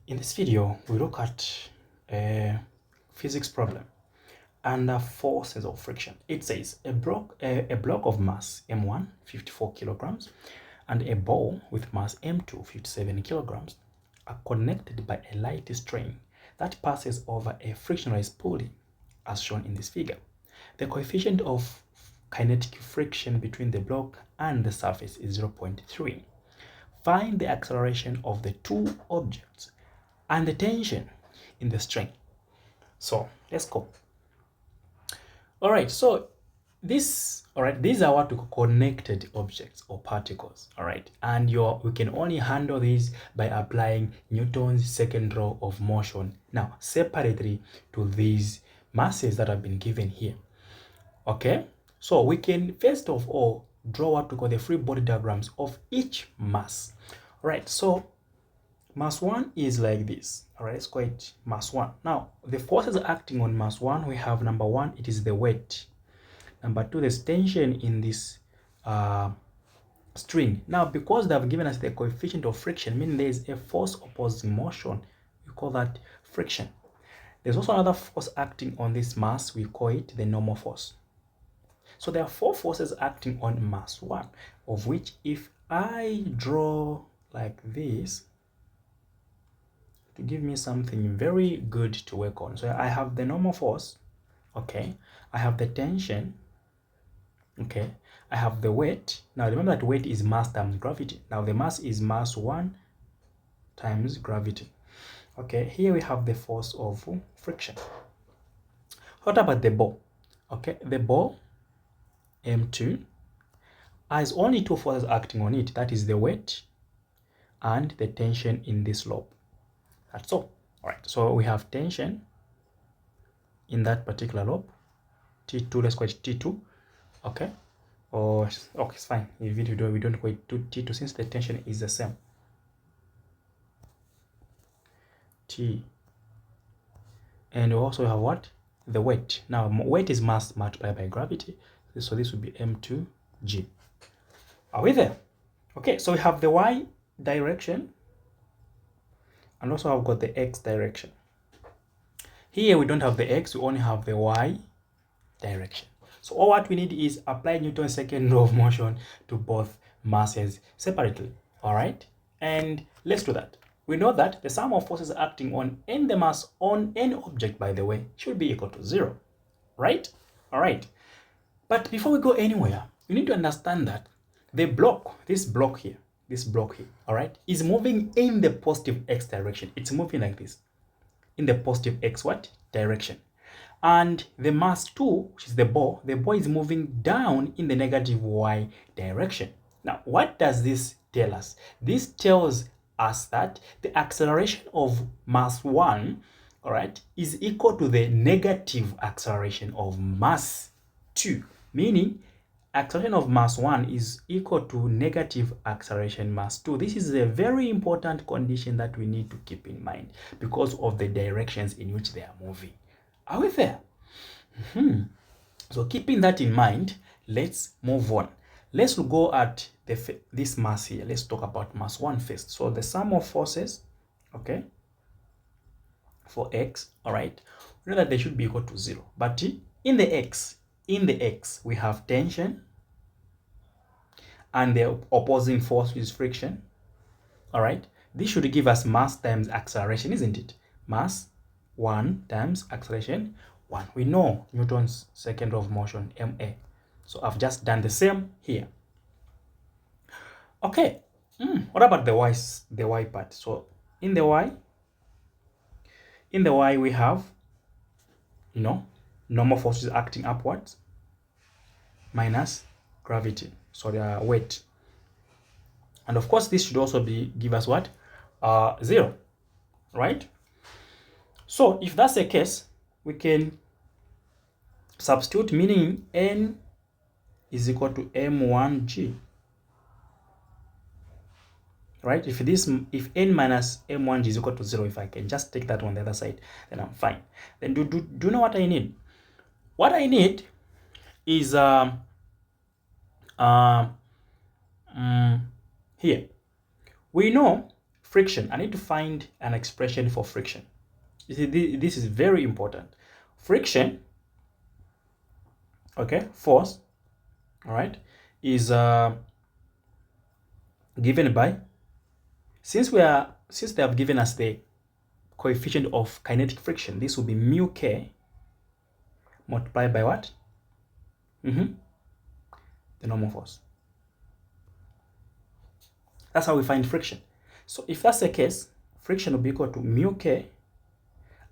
In this video, we look at a physics problem under forces of friction. It says a block of mass m1, 54 kilograms, and a ball with mass m2, 57 kilograms, are connected by a light string that passes over a frictionless pulley, as shown in this figure. The coefficient of kinetic friction between the block and the surface is 0.3. Find the acceleration of the two objects and the tension in the string. So let's go. All right, so these are what we call connected objects or particles. All right, and we can only handle these by applying Newton's second law of motion now separately to these masses that have been given here. Okay, so we can first of all draw what we call the free body diagrams of each mass. All right, so mass 1 is like this. All right, let's call it mass 1. Now, the forces acting on mass 1, we have number 1, it is the weight. Number 2, there's tension in this string. Now, because they have given us the coefficient of friction, meaning there is a force opposing motion, we call that friction. There's also another force acting on this mass, we call it the normal force. So there are 4 forces acting on mass 1, of which if I draw like this, to give me something very good to work on. So I have the normal force, okay, I have the tension, okay, I have the weight. Now remember that weight is mass times gravity. Now the mass is mass 1 times gravity. Okay, here we have the force of friction. What about the ball? Okay, the ball M2 has only 2 forces acting on it, that is the weight and the tension in this lobe. That's all. All right, so we have tension in that particular lobe, T2, let's call it T2, okay? Or, okay, it's fine. If we don't call it T2 since the tension is the same. T. And we also have what? The weight. Now, weight is mass multiplied by gravity. So this would be M2G. Are we there? Okay, so we have the Y direction. And also I've got the X direction. Here we don't have the X, we only have the Y direction. So all what we need is apply Newton's second law of motion to both masses separately. All right, and let's do that. We know that the sum of forces acting on any mass on any object, by the way, should be equal to 0, right? All right, but before we go anywhere, you need to understand that the block, this block here, all right, is moving in the positive X direction. It's moving like this, in the positive X what? Direction. And the mass 2, which is the ball is moving down in the negative Y direction. Now, what does this tell us? This tells us that the acceleration of mass 1, all right, is equal to the negative acceleration of mass 2, meaning acceleration of mass 1 is equal to negative acceleration mass 2. This is a very important condition that we need to keep in mind because of the directions in which they are moving. Are we there? So keeping that in mind, let's move on. Let's go at this mass here. Let's talk about mass 1 first. So the sum of forces, okay, for X, all right, we know that they should be equal to 0. But in the X, we have tension and the opposing force is friction. All right, this should give us mass times acceleration, isn't it? Mass 1 times acceleration 1. We know Newton's second law of motion, ma. So I've just done the same here. Okay, what about the y part? So in the y we have, you know, normal forces acting upwards minus gravity, so the weight. And of course, this should also give us what? 0, right? So if that's the case, we can substitute, meaning N is equal to M1G. Right? If N minus M1G is equal to 0, if I can just take that on the other side, then I'm fine. Then do you know what I need? What I need is here. We know friction. I need to find an expression for friction. You see, this is very important. Friction, okay, force, all right, is given by, since they have given us the coefficient of kinetic friction, this will be mu k multiplied by what? The normal force. That's how we find friction. So if that's the case, friction will be equal to mu k.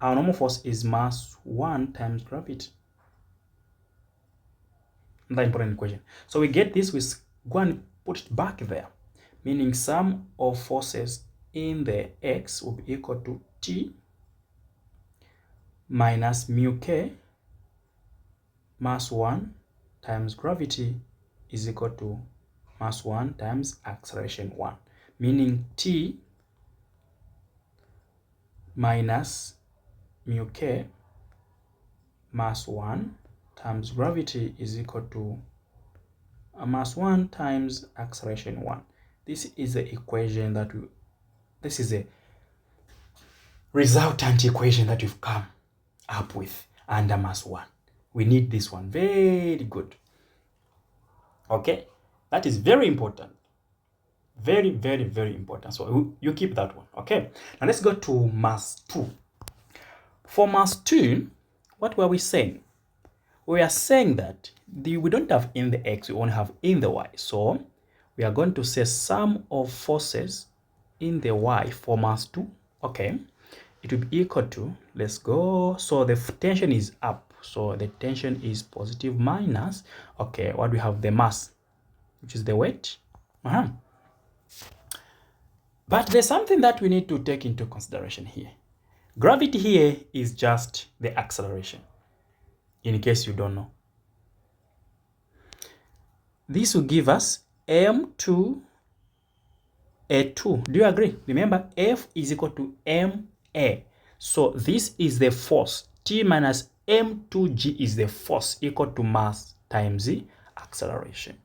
Our normal force is mass 1 times gravity. Another important equation. So we get this, we go and put it back there, meaning sum of forces in the x will be equal to T minus mu k mass 1 times gravity is equal to mass 1 times acceleration 1, meaning T minus mu k mass 1 times gravity is equal to mass 1 times acceleration 1. This is the equation that this is a resultant equation that we've come up with under mass 1. We need this one. Very good. Okay, that is very important. Very, very, very important. So you keep that one. Okay, now let's go to mass 2. For mass 2, what were we saying? We are saying that we don't have in the x, we only have in the y. So we are going to say sum of forces in the y for mass 2. Okay, it will be equal to, let's go, so the tension is up, so the tension is positive minus, okay, what we have, the mass, which is the weight. But there's something that we need to take into consideration here. Gravity here is just the acceleration, in case you don't know. This will give us m2 a2. Do you agree? Remember, F is equal to ma. So this is the force. T minus m2g is the force, equal to mass times the acceleration.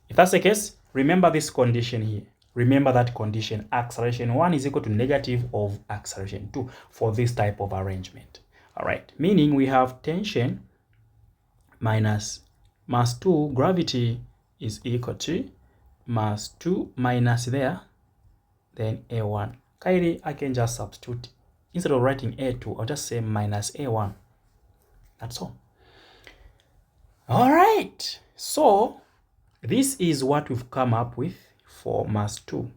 If that's the case, remember this condition here. Remember that condition. Acceleration 1 is equal to negative of acceleration 2 for this type of arrangement. All right. Meaning we have tension minus mass 2, gravity is equal to mass 2 minus there, then A1. Kindly, I can just substitute. Instead of writing A2, I'll just say minus A1. That's all. All right. So this is what we've come up with for mass 2.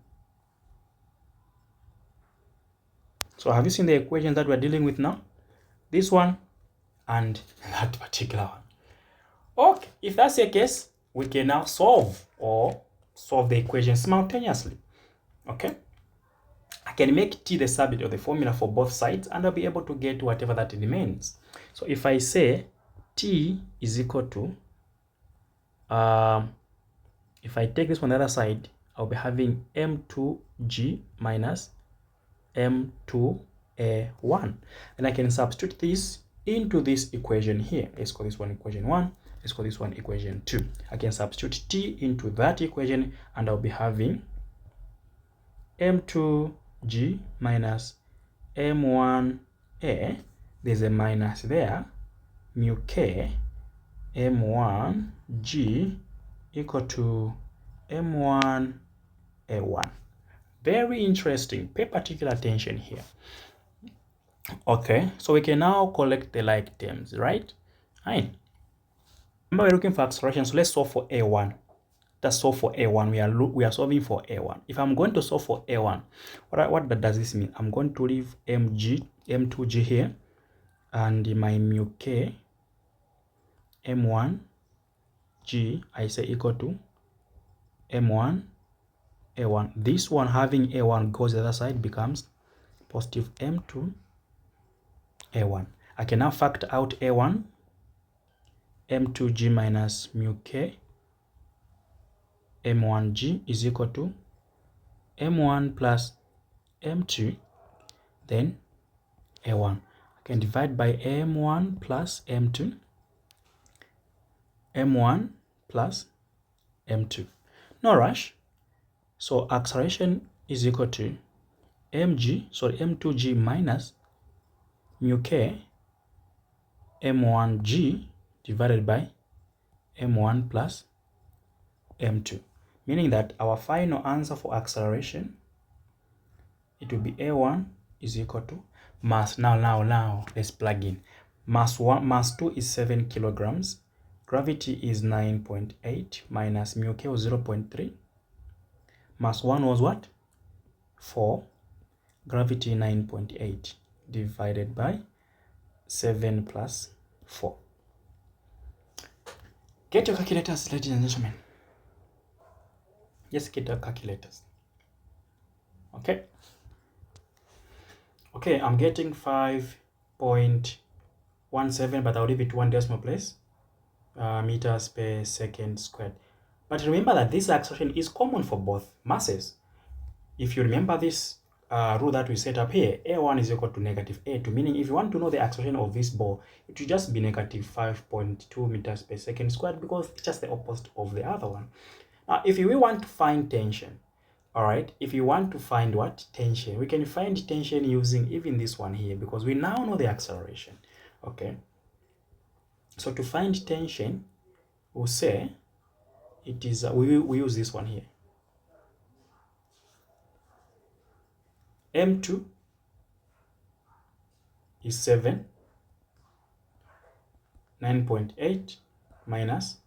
So have you seen the equation that we're dealing with now? This one and that particular one. Okay, if that's the case, we can now solve the equation simultaneously. Okay, I can make T the subject of the formula for both sides, and I'll be able to get whatever that remains. So if I say T is equal to, if I take this on the other side, I'll be having m2g minus m2a1. And I can substitute this into this equation here. Let's call this one equation 1. Let's call this one equation 2. I can substitute T into that equation, and I'll be having m2g minus m1a. There's a minus there. Mu k m1g equal to m1a1. Very interesting. Pay particular attention here. Okay, so we can now collect the like terms, right? Fine. Remember, we're looking for acceleration, so let's solve for A1. Let's solve for A1. We are solving for A1. If I'm going to solve for A1, what does this mean? I'm going to leave m2g here, and my mu k m1g, I say equal to m1 a1. This one having a1 goes the other side, becomes positive m2 a1. I can now factor out a1, m2g minus mu k m1g is equal to m1 plus m2, then a1. I can divide by m1 plus m2, m1 plus m2. No rush. So acceleration is equal to m2g minus mu k m1g divided by m1 plus m2, meaning that our final answer for acceleration, it will be a1 is equal to mass. Now let's plug in. Mass 2 is 7 kilograms, gravity is 9.8 minus mu k was 0.3, mass 1 was what? 4, gravity 9.8 divided by 7 plus 4. Get your calculators, ladies and gentlemen. Just get your calculators. Okay, I'm getting 5.17, but I'll leave it 1 decimal place, meters per second squared. But remember that this acceleration is common for both masses. If you remember this rule that we set up here, a1 is equal to negative a2, meaning if you want to know the acceleration of this ball, it will just be negative 5.2 meters per second squared, because it's just the opposite of the other one. Now, if we want to find tension, all right, if you want to find what? Tension. We can find tension using even this one here, because we now know the acceleration. Okay. So to find tension, we'll say it is, we use this one here. M2 is 7, 9.8 minus,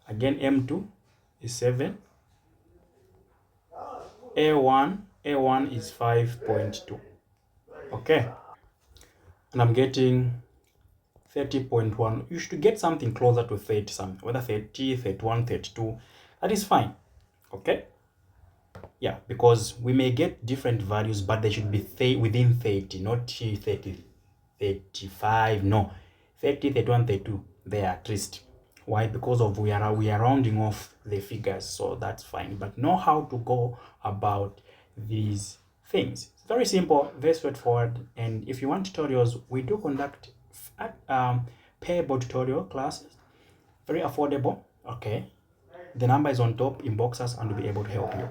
again M2 is 7, A1 is 5.2. Okay, and I'm getting 30.1. You should get something closer to 30 something, whether 30, 31, 32, that is fine. Okay, yeah, because we may get different values, but they should be within 30, not 30, 35, no, 30, 31, 32, there at least. Why? Because of we are rounding off the figures, so that's fine. But know how to go about these things. It's very simple, very straightforward. And if you want tutorials, we do conduct payable tutorial classes, very affordable. Okay, the number is on top, inbox us and we'll be able to help you.